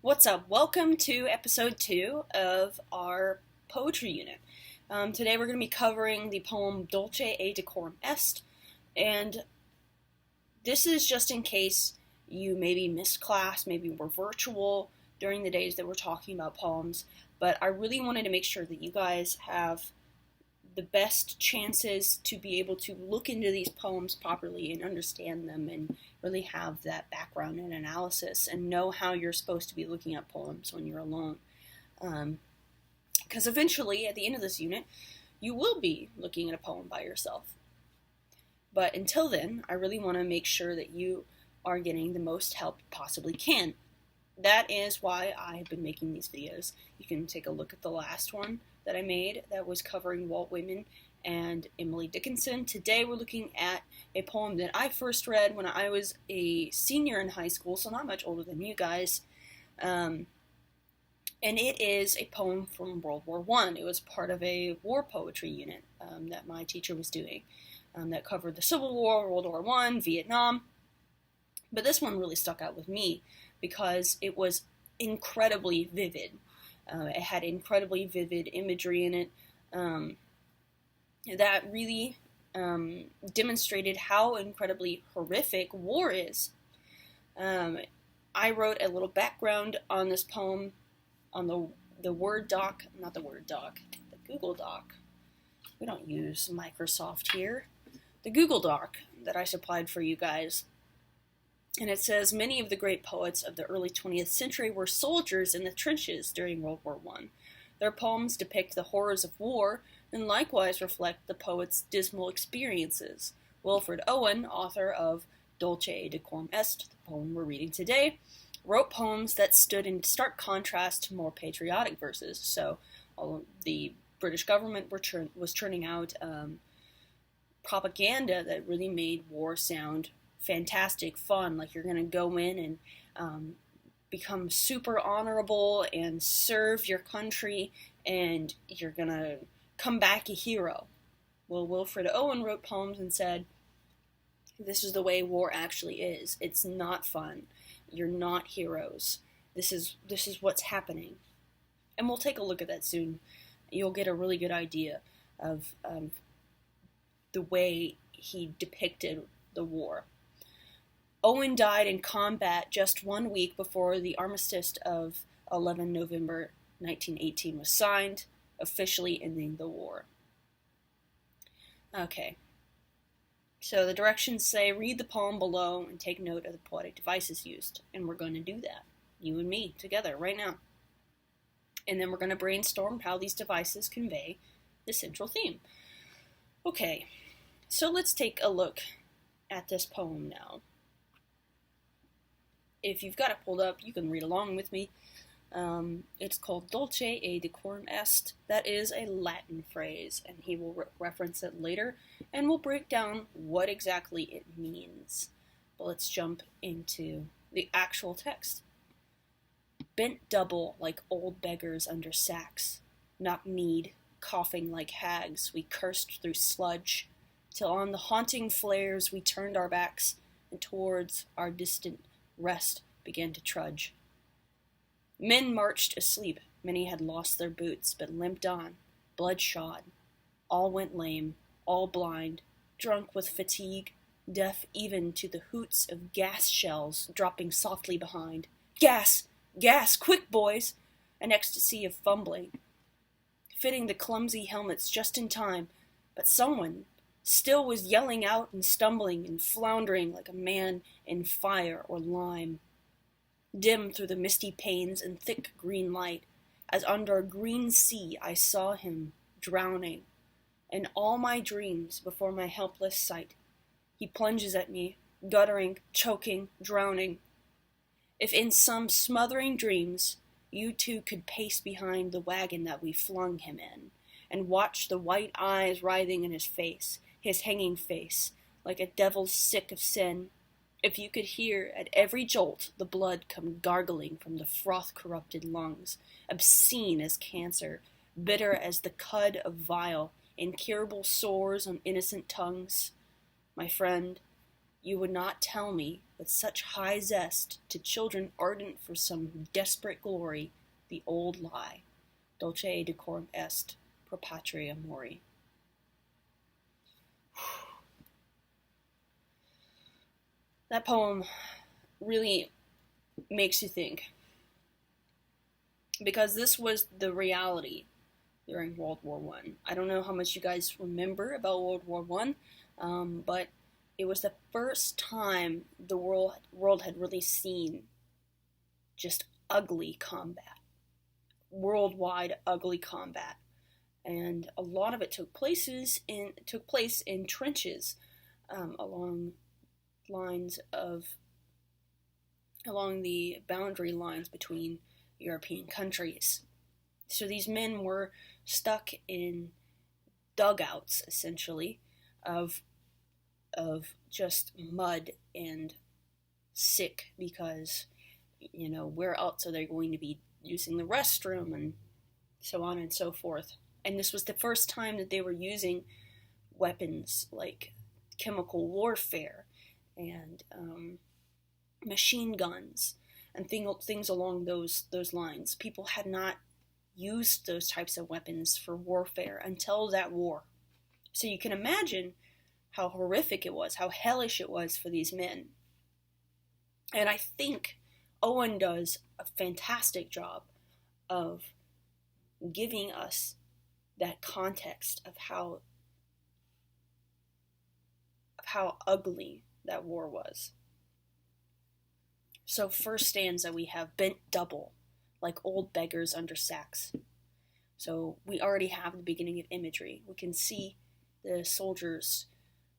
What's up? Welcome to episode 2 of our poetry unit. Today we're going to be covering the poem Dulce et Decorum Est, and this is just in case you maybe missed class, maybe were virtual during the days that we're talking about poems, but I really wanted to make sure that you guys have the best chances to be able to look into these poems properly and understand them and really have that background and analysis and know how you're supposed to be looking at poems when you're alone. Because eventually, at the end of this unit, you will be looking at a poem by yourself. But until then, I really want to make sure that you are getting the most help you possibly can. That is why I have been making these videos. You can take a look at the last one that I made that was covering Walt Whitman and Emily Dickinson. Today we're looking at a poem that I first read when I was a senior in high school, so not much older than you guys. And it is a poem from World War I. It was part of a war poetry unit that my teacher was doing that covered the Civil War, World War I, Vietnam. But this one really stuck out with me because it was incredibly vivid. It had incredibly vivid imagery in it that really demonstrated how incredibly horrific war is. I wrote a little background on this poem on the Word doc, not the Word doc, the Google Doc. We don't use Microsoft here. The Google Doc that I supplied for you guys. And it says, many of the great poets of the early 20th century were soldiers in the trenches during World War I. Their poems depict the horrors of war and likewise reflect the poet's dismal experiences. Wilfred Owen, author of Dulce et Decorum Est, the poem we're reading today, wrote poems that stood in stark contrast to more patriotic verses. So the British government was churning out propaganda that really made war sound fantastic, fun, like you're going to go in and become super honorable and serve your country and you're going to come back a hero. Well, Wilfred Owen wrote poems and said, this is the way war actually is. It's not fun. You're not heroes. This is what's happening. And we'll take a look at that soon. You'll get a really good idea of the way he depicted the war. Owen died in combat just 1 week before the armistice of 11 November 1918 was signed, officially ending the war. Okay, so the directions say, read the poem below and take note of the poetic devices used. And we're going to do that, you and me, together, right now. And then we're going to brainstorm how these devices convey the central theme. Okay, so let's take a look at this poem now. If you've got it pulled up, you can read along with me. It's called Dulce et Decorum Est. That is a Latin phrase, and he will reference it later, and we'll break down what exactly it means. But let's jump into the actual text. Bent double like old beggars under sacks, knock-kneed, coughing like hags, we cursed through sludge, till on the haunting flares we turned our backs, and towards our distant rest began to trudge. Men marched asleep, many had lost their boots, but limped on, bloodshot. All went lame, all blind, drunk with fatigue, deaf even to the hoots of gas shells dropping softly behind. Gas! Gas! Quick, boys! An ecstasy of fumbling, fitting the clumsy helmets just in time, but someone still was yelling out and stumbling and floundering like a man in fire or lime. Dim through the misty panes and thick green light, as under a green sea I saw him drowning, and all my dreams before my helpless sight. He plunges at me, guttering, choking, drowning. If in some smothering dreams you too could pace behind the wagon that we flung him in, and watch the white eyes writhing in his hanging face, like a devil sick of sin, if you could hear at every jolt the blood come gargling from the froth-corrupted lungs, obscene as cancer, bitter as the cud of vile, incurable sores on innocent tongues, my friend, you would not tell me with such high zest to children ardent for some desperate glory the old lie, Dulce decorum est, pro patria mori. That poem really makes you think, because this was the reality during World War One. I don't know how much you guys remember about World War One, but it was the first time the world had really seen just ugly combat, worldwide ugly combat, and a lot of it took place in trenches along the boundary lines between European countries. So these men were stuck in dugouts, essentially, of just mud and sick, because, where else are they going to be using the restroom, and so on and so forth. And this was the first time that they were using weapons like chemical warfare and machine guns and things along those lines. People had not used those types of weapons for warfare until that war. So you can imagine how horrific it was, how hellish it was for these men. And I think Owen does a fantastic job of giving us that context of how ugly that war was. So first stanza, we have bent double, like old beggars under sacks. So we already have the beginning of imagery. We can see the soldiers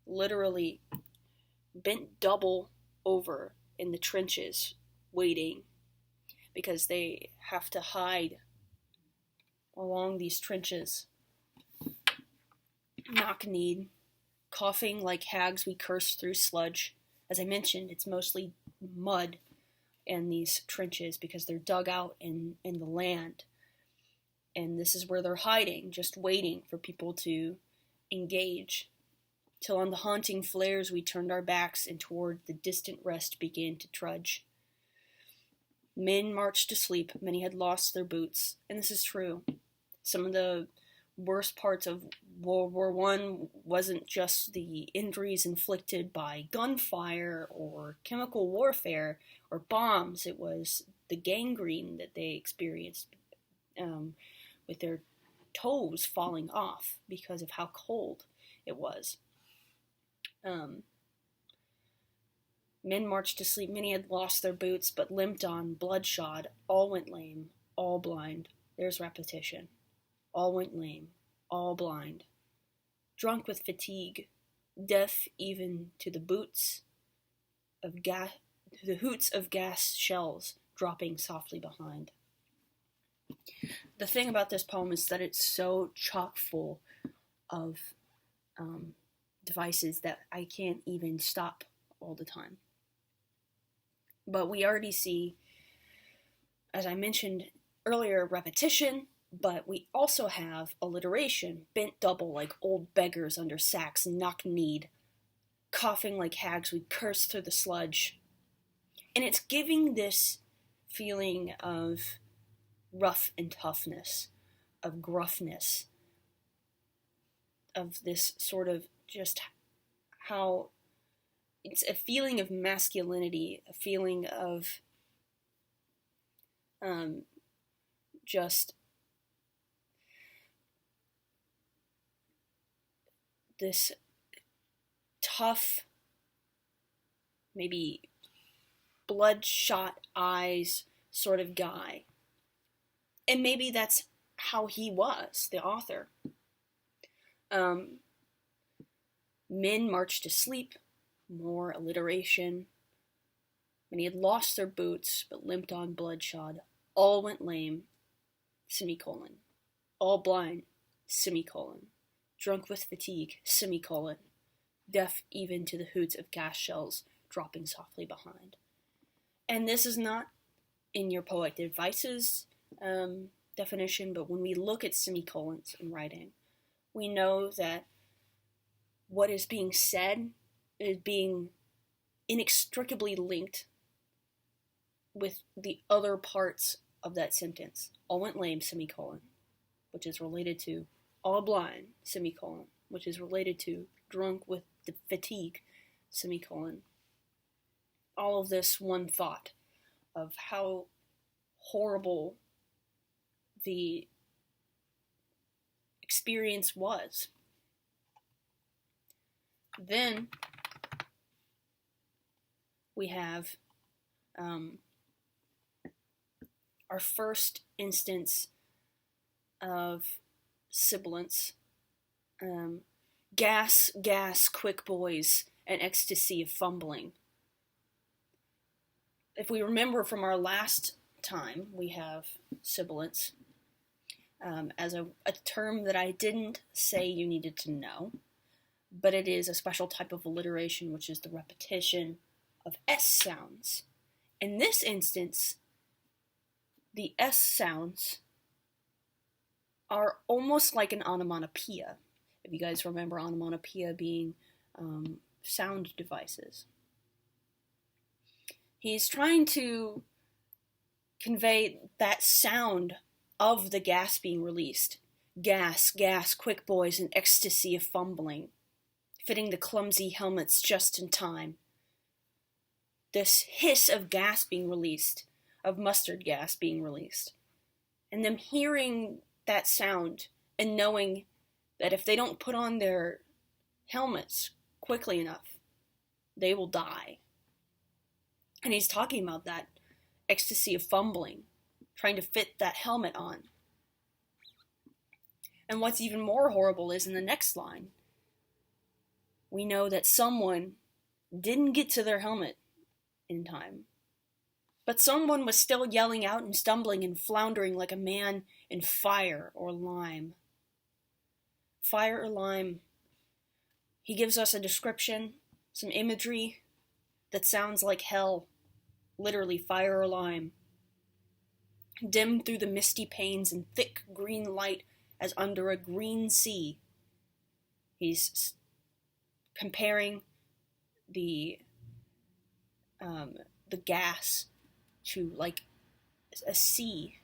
literally bent double over in the trenches, waiting, because they have to hide along these trenches. Knock-kneed, coughing like hags we curse through sludge. As I mentioned, it's mostly mud in these trenches because they're dug out in the land. And this is where they're hiding, just waiting for people to engage. Till on the haunting flares we turned our backs, and toward the distant rest began to trudge. Men marched to sleep, many had lost their boots, and this is true. Some of the worst parts of World War I wasn't just the injuries inflicted by gunfire or chemical warfare or bombs. It was the gangrene that they experienced with their toes falling off because of how cold it was. Men marched to sleep, many had lost their boots, but limped on, bloodshot, all went lame, all blind. There's repetition. All went lame, all blind. Drunk with fatigue, deaf even to the hoots of gas shells dropping softly behind. The thing about this poem is that it's so chock full of devices that I can't even stop all the time. But we already see, as I mentioned earlier, repetition, but we also have alliteration, bent double like old beggars under sacks, knock-kneed, coughing like hags we curse through the sludge. And it's giving this feeling of rough and toughness, of gruffness, of this sort of just how it's a feeling of masculinity, a feeling of just this tough, maybe bloodshot eyes sort of guy. And maybe that's how he was, the author. Men marched to sleep, more alliteration. Many had lost their boots, but limped on bloodshot. All went lame, semicolon. All blind, semicolon. Drunk with fatigue, semicolon. Deaf even to the hoots of gas shells dropping softly behind. And this is not in your Poetic Devices definition, but when we look at semicolons in writing, we know that what is being said is being inextricably linked with the other parts of that sentence. All went lame, semicolon, which is related to all blind, semicolon, which is related to drunk with the fatigue, semicolon. All of this one thought of how horrible the experience was. Then we have our first instance of sibilance. Gas, gas, quick boys, and ecstasy of fumbling. If we remember from our last time, we have sibilance as a term that I didn't say you needed to know, but it is a special type of alliteration, which is the repetition of S sounds. In this instance, the S sounds are almost like an onomatopoeia. If you guys remember onomatopoeia being sound devices. He's trying to convey that sound of the gas being released. Gas, gas, quick boys, and ecstasy of fumbling, fitting the clumsy helmets just in time. This hiss of gas being released, of mustard gas being released, and them hearing that sound and knowing that if they don't put on their helmets quickly enough, they will die. And he's talking about that ecstasy of fumbling, trying to fit that helmet on. And what's even more horrible is in the next line, we know that someone didn't get to their helmet in time, but someone was still yelling out and stumbling and floundering like a man in fire or lime. Fire or lime. He gives us a description, some imagery that sounds like hell. Literally fire or lime. Dim through the misty panes in thick green light as under a green sea. He's comparing the gas to like a sea.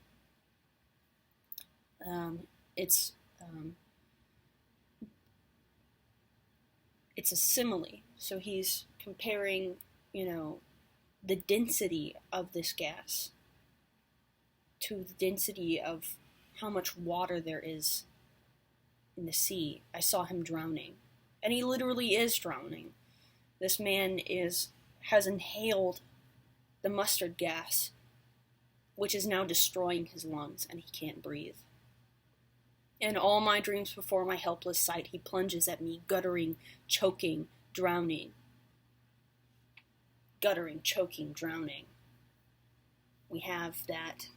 It's a simile. So he's comparing, the density of this gas to the density of how much water there is in the sea. I saw him drowning. And he literally is drowning. This man has inhaled the mustard gas, which is now destroying his lungs, and he can't breathe. In all my dreams before my helpless sight, he plunges at me, guttering, choking, drowning. Guttering, choking, drowning. We have that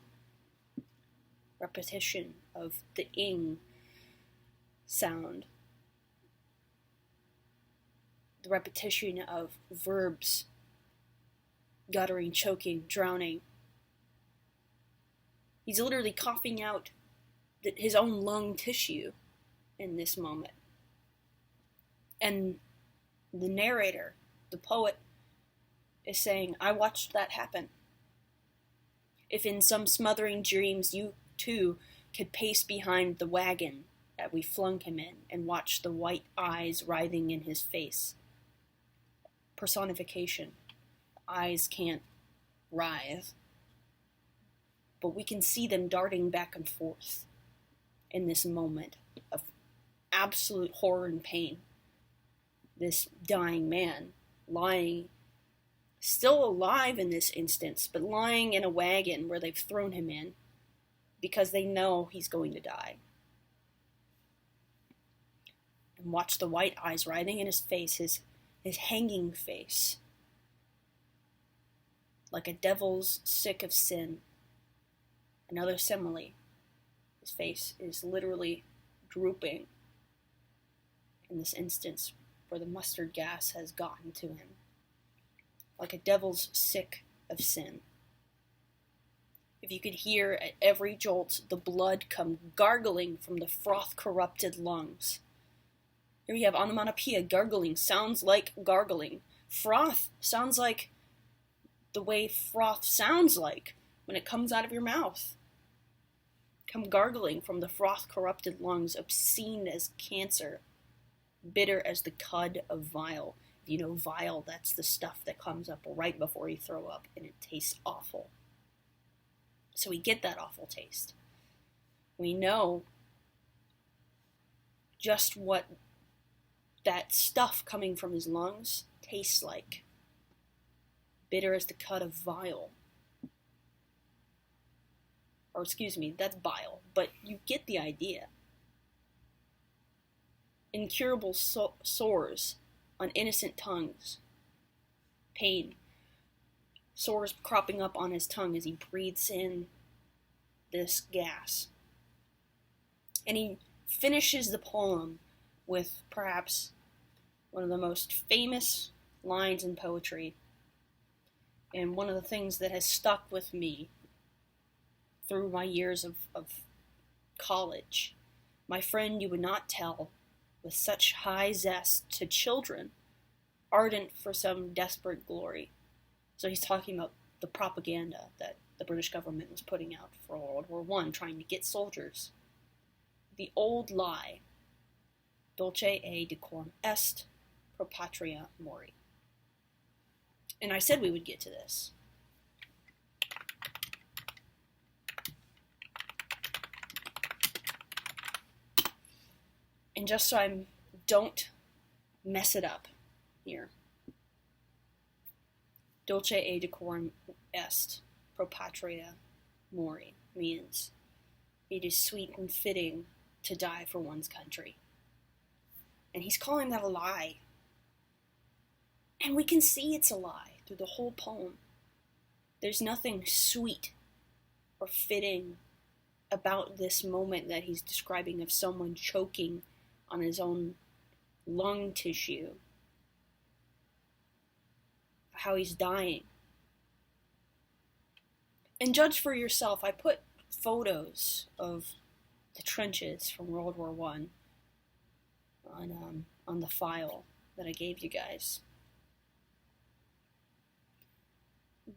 repetition of the ing sound. The repetition of verbs. Guttering, choking, drowning. He's literally coughing out his own lung tissue in this moment. And the narrator, the poet, is saying, I watched that happen. If in some smothering dreams you, too, could pace behind the wagon that we flung him in and watch the white eyes writhing in his face. Personification. Eyes can't writhe, but we can see them darting back and forth in this moment of absolute horror and pain. This dying man, lying, still alive in this instance, but lying in a wagon where they've thrown him in because they know he's going to die. And watch the white eyes writhing in his face, his hanging face. Like a devil's sick of sin. Another simile. His face is literally drooping in this instance where the mustard gas has gotten to him. Like a devil's sick of sin. If you could hear at every jolt the blood come gargling from the froth-corrupted lungs. Here we have onomatopoeia, gargling, sounds like gargling, Froth sounds like the way froth sounds like when it comes out of your mouth. Come gargling from the froth-corrupted lungs, obscene as cancer, bitter as the cud of vile. If you know vile, that's the stuff that comes up right before you throw up, and it tastes awful. So we get that awful taste. We know just what that stuff coming from his lungs tastes like. Bitter as the cud of vile. Or excuse me, that's bile, but you get the idea. Incurable sores on innocent tongues. Pain. Sores cropping up on his tongue as he breathes in this gas. And he finishes the poem with perhaps one of the most famous lines in poetry, and one of the things that has stuck with me through my years of college. My friend, you would not tell with such high zest to children, ardent for some desperate glory. So he's talking about the propaganda that the British government was putting out for World War I, trying to get soldiers. The old lie, Dulce et decorum est, pro patria mori. And I said we would get to this. And just so I don't mess it up here. Dulce et decorum est, pro patria mori means it is sweet and fitting to die for one's country. And he's calling that a lie. And we can see it's a lie through the whole poem. There's nothing sweet or fitting about this moment that he's describing of someone choking on his own lung tissue. How he's dying. And judge for yourself. I put photos of the trenches from World War I on the file that I gave you guys.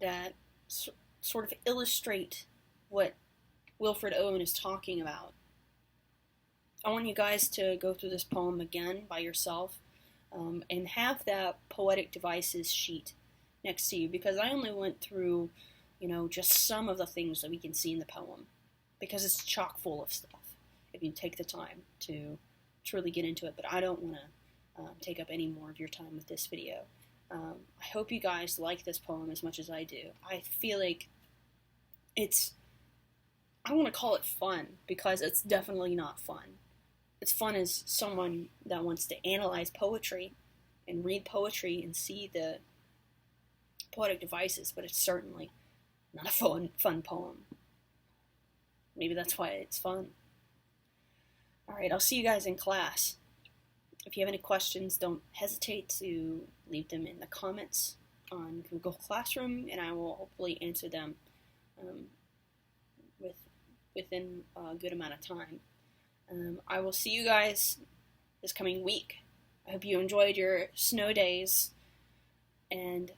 That sort of illustrate what Wilfred Owen is talking about. I want you guys to go through this poem again by yourself, and have that poetic devices sheet next to you, because I only went through, just some of the things that we can see in the poem, because it's chock full of stuff if you take the time to truly get into it. But I don't want to take up any more of your time with this video. I hope you guys like this poem as much as I do. I feel like I want to call it fun, because it's definitely not fun. It's fun as someone that wants to analyze poetry and read poetry and see the poetic devices, but it's certainly not a fun poem. Maybe that's why it's fun. Alright, I'll see you guys in class. If you have any questions, don't hesitate to leave them in the comments on Google Classroom, and I will hopefully answer them within a good amount of time. I will see you guys this coming week. I hope you enjoyed your snow days, and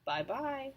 bye-bye.